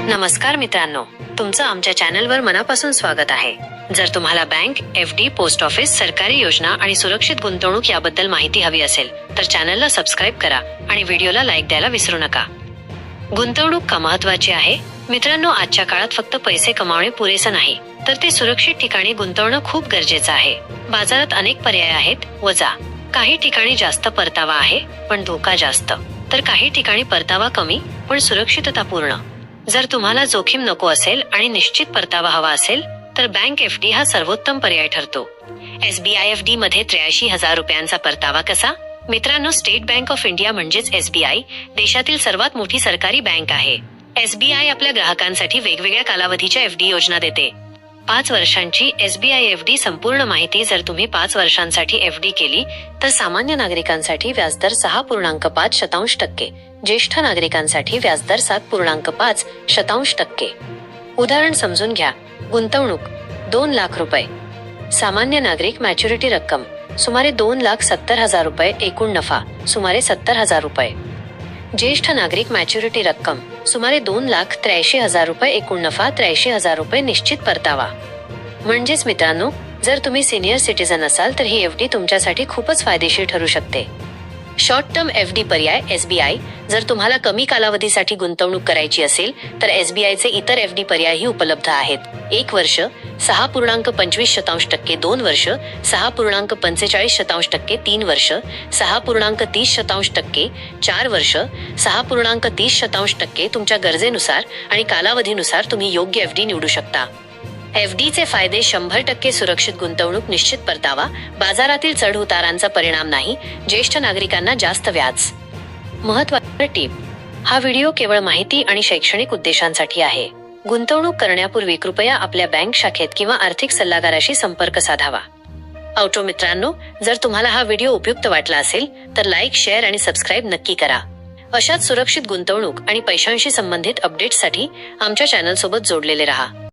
नमस्कार मित्रांनो, तुमचं आमच्या चॅनलवर मनापासून स्वागत आहे. जर तुम्हाला बँक, एफडी, पोस्ट ऑफिस, सरकारी योजना आणि सुरक्षित गुंतवणूक याबद्दल माहिती हवी असेल तर चॅनलला सबस्क्राईब करा आणि व्हिडिओला लाईक द्यायला विसरू नका. गुंतवणूक का महत्वाची आहे? मित्रांनो, आजच्या काळात फक्त पैसे कमावणे पुरेसे नाही, तर ते सुरक्षित ठिकाणी गुंतवणं खूप गरजेचं आहे. बाजारात अनेक पर्याय आहेत, वजा काही ठिकाणी जास्त परतावा आहे पण धोका जास्त, तर काही ठिकाणी परतावा कमी पण सुरक्षितता पूर्ण. जर तुम्हाला जोखीम नको असेल आणि निश्चित परतावा हवा असेल तर बँक एफडी हा सर्वोत्तम पर्याय ठरतो. SBI एफडी मध्ये 83,000 रुपयांचा परतावा कसा? मित्रांनो, स्टेट बँक ऑफ इंडिया म्हणजेच SBI देशातील सर्वात मोठी सरकारी बँक आहे. SBI आपल्या ग्राहकांसाठी वेगवेगळ्या कालावधीच्या एफडी योजना देते. 5 वर्षांची SBI एफडी संपूर्ण माहिती. जर तुम्ही 5 वर्षांसाठी एफडी केली तर सामान्य नागरिकांसाठी व्याजदर 6.5%, ज्येष्ठ नागरिकांसाठी व्याजदर 7.5%. उदाहरण समजून घ्या. गुंतवणूक 2 लाख रुपये. सामान्य नागरिक मॅच्युरिटी रक्कम सुमारे 2,70,000 रुपये. एकूण नफा सुमारे 70,000 रुपये. ज्येष्ठ नागरिक मॅच्युरिटी रक्कम सुमारे 2,83,000 रुपये. एकूण नफा 83,000 रुपये. निश्चित परतावा. म्हणजेच मित्रांनो, जर तुम्ही सिनियर सिटीजन असाल तर ही एफडी तुमच्यासाठी खूपच फायदेशीर ठरू शकते. शॉर्ट टर्म एफडी पर्याय SBI. जर तुम्हाला कमी कालावधीसाठी गुंतवणूक करायची असेल तर SBIचे इतर एफडी पर्यायही उपलब्ध आहेत. 1 वर्ष 6.25%, 2 वर्ष 6.45%, 3 वर्ष 6.30%, 4 वर्ष 6.30%. तुमच्या गरजेनुसार आणि कालावधीनुसार तुम्ही योग्य एफडी निवडू शकता. एफडीचे फायदे: 100% सुरक्षित गुंतवणूक, निश्चित परतावा, बाजारातील चढ उतारांचा परिणाम नाही, ज्येष्ठ नागरिकांना जास्त व्याज. महत्त्वाची टीप: हा व्हिडिओ केवळ माहिती आणि शैक्षणिक उद्देशांसाठी आहे. गुंतवणूक करण्यापूर्वी कृपया आपल्या बँक शाखेत किंवा आर्थिक सल्लागाराशी संपर्क साधावा. औटो मित्रांनो, जर तुम्हाला हा व्हिडिओ उपयुक्त वाटला असेल तर लाईक, शेअर आणि सबस्क्राईब नक्की करा. अशाच सुरक्षित गुंतवणूक आणि पैशांशी संबंधित अपडेट्ससाठी आमच्या चॅनलसोबत जोडलेले रहा.